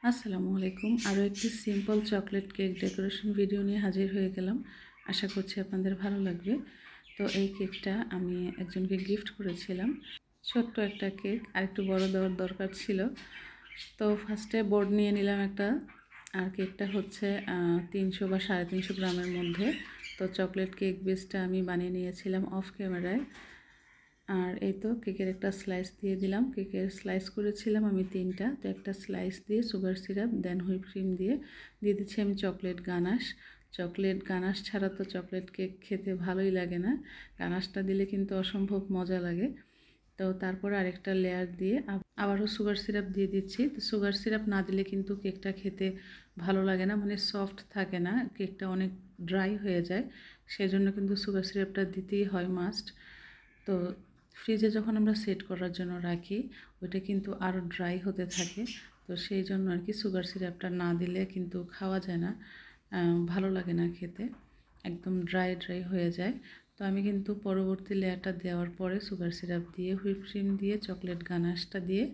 আসসালামু আলাইকুম। আরও একটি simple chocolate cake decoration video নিয়ে হাজির হয়ে গেলাম। আশা করছি আপনাদের ভালো লাগবে। তো এই কেকটা আমি একজনকে গিফট করেছিলাম। ছোট্ট একটা কেক, আর একটু বড় দেওয়ার দরকার ছিল। তো ফার্স্টে বোর্ড নিয়ে নিলাম একটা, আর কেকটা হচ্ছে 300 বা 350 গ্রামের মধ্যে। তো চকলেট কেক বেসটা আমি বানিয়ে নিয়েছিলাম অফ ক্যামেরায়। আর এই তো কেকের একটা স্লাইস দিয়ে দিলাম। কেকের স্লাইস করেছিলাম আমি 3টা। তো একটা স্লাইস দিয়ে সুগার সিরাপ, দেন হুইপ ক্রিম দিয়ে দিচ্ছি আমি চকলেট গানাশ। চকলেট গানাশ ছাড়া তো চকলেট কেক খেতে ভালোই লাগে না, গানাশটা দিলে কিন্তু অসম্ভব মজা লাগে। তো তারপর আরেকটা লেয়ার দিয়ে আবারও সুগার সিরাপ দিয়ে দিচ্ছি। তো সুগার সিরাপ না দিলে কিন্তু কেকটা খেতে ভালো লাগে না, মানে সফট থাকে না, কেকটা অনেক ড্রাই হয়ে যায়। সেজন্য কিন্তু সুগার সিরাপটা দিতেই হয় মাস্ট। তো ফ্রিজে যখন আমরা সেট করার জন্য রাখি, ওইটা কিন্তু আরও ড্রাই হতে থাকে। তো সেই জন্য আর কি সুগার সিরাপটা না দিলে কিন্তু খাওয়া যায় না, ভালো লাগে না খেতে, একদম ড্রাই ড্রাই হয়ে যায়। তো আমি কিন্তু পরবর্তী লেয়ারটা দেওয়ার পরে সুগার সিরাপ দিয়ে, হুইপ ক্রিম দিয়ে, চকলেট গানাশটা দিয়ে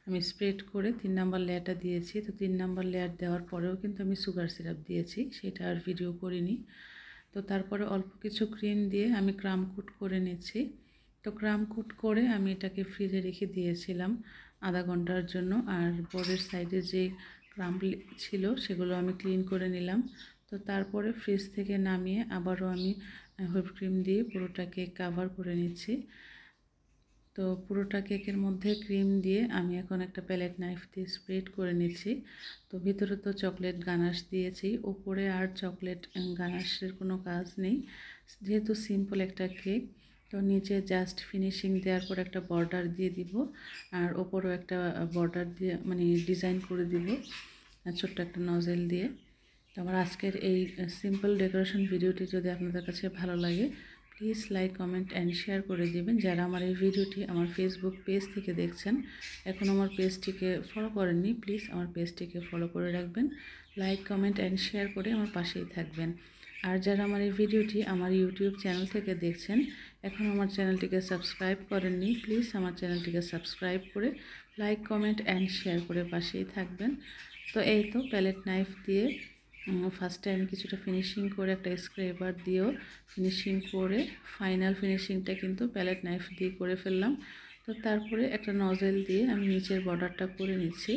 আমি স্প্রেড করে 3 নাম্বার লেয়ারটা দিয়েছি। তো 3 নাম্বার লেয়ার দেওয়ার পরেও কিন্তু আমি সুগার সিরাপ দিয়েছি, সেটা আর ভিডিও করিনি। তো তারপরে অল্প কিছু ক্রিম দিয়ে আমি ক্রাম কোট করে নিচ্ছি। তো ক্রাম কোট করে আমি এটাকে ফ্রিজে রেখে দিয়েছিলাম আধা ঘন্টার জন্য। আর বোর্ডের সাইডে যে ক্রাম্ব ছিল সেগুলো আমি ক্লিন করে নিলাম। তো তারপরে ফ্রিজ থেকে নামিয়ে আবারও আমি হুইপ ক্রিম দিয়ে পুরোটা কেক কাভার করে নিচ্ছি। তো পুরোটা কেকের মধ্যে ক্রিম দিয়ে আমি এখন একটা প্যালেট নাইফ দিয়ে স্প্রেড করে নিচ্ছি। তো ভিতরে তো চকলেট গানাশ দিয়েছি, উপরে আর চকলেট গানাশের কোনো কাজ নেই, যেহেতু সিম্পল একটা কেক। তো নিচে জাস্ট ফিনিশিং দেওয়ার পর একটা বর্ডার দিয়ে দিব, আর ওপরেও একটা বর্ডার দিয়ে মানে ডিজাইন করে দিব ছোট্ট একটা নজেল দিয়ে। তো আমার আজকের এই সিম্পল ডেকোরেশন ভিডিওটি যদি আপনাদের কাছে ভালো লাগে, please like, comment and share করে দেবেন। যারা আমার এই ভিডিওটি আমার ফেসবুক পেজ থেকে দেখছেন, এখন আমার পেজটিকে ফলো করেননি, প্লিজ আমার পেজটিকে ফলো করে রাখবেন, লাইক, কমেন্ট অ্যান্ড শেয়ার করে আমার পাশেই থাকবেন। আর যারা আমার এই ভিডিওটি আমার ইউটিউব চ্যানেল থেকে দেখছেন, এখন আমার চ্যানেলটিকে সাবস্ক্রাইব করেননি, প্লিজ আমার চ্যানেলটিকে সাবস্ক্রাইব করে লাইক, কমেন্ট অ্যান্ড শেয়ার করে পাশেই থাকবেন। তো এই তো প্যালেট নাইফ দিয়ে ফার্স্টে আমি কিছুটা ফিনিশিং করে একটা স্ক্রেবার দিয়েও ফিনিশিং করে ফাইনাল ফিনিশিংটা কিন্তু প্যালেট নাইফ দিয়ে করে ফেললাম। তো তারপরে একটা নজেল দিয়ে আমি নিচের বর্ডারটা করে নিচ্ছি।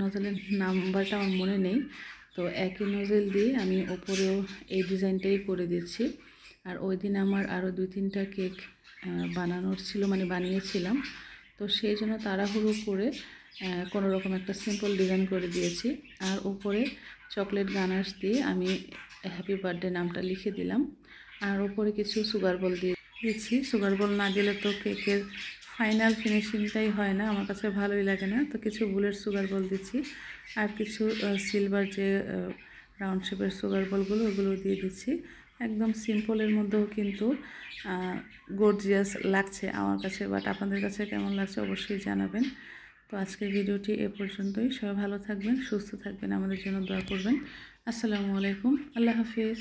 নজেলের নাম্বারটা আমার মনে নেই। তো একই নজেল দিয়ে আমি ওপরেও এই ডিজাইনটাই করে দিচ্ছি। আর ওই দিন আমার আরও 2-3টা কেক বানানোর ছিল, মানে বানিয়েছিলাম। তো সেই জন্য তাড়াহুড়ো করে কোনো রকম একটা সিম্পল ডিজাইন করে দিয়েছি। আর উপরে চকলেট গানাশ দিয়ে আমি হ্যাপি বার্থডে নামটা লিখে দিলাম। আর উপরে কিছু সুগার বল দিয়ে দিচ্ছি। সুগার বল না দিলে তো কেকের ফাইনাল ফিনিশিংটাই হয় না, আমার কাছে ভালোই লাগে না। তো কিছু বুলেট সুগার বল দিচ্ছি, আর কিছু সিলভার যে রাউন্ড শেপের সুগার বলগুলো, ওগুলো দিয়ে দিচ্ছি। একদম সিম্পলের মধ্যেও কিন্তু গর্জিয়াস লাগছে আমার কাছে, বাট আপনাদের কাছে কেমন লাগছে অবশ্যই জানাবেন। তো আজকের ভিডিওটি এ পর্যন্তই। সবাই ভালো থাকবেন, সুস্থ থাকবেন, আমাদের জন্য দোয়া করবেন। আসসালামু আলাইকুম, আল্লাহ হাফিজ।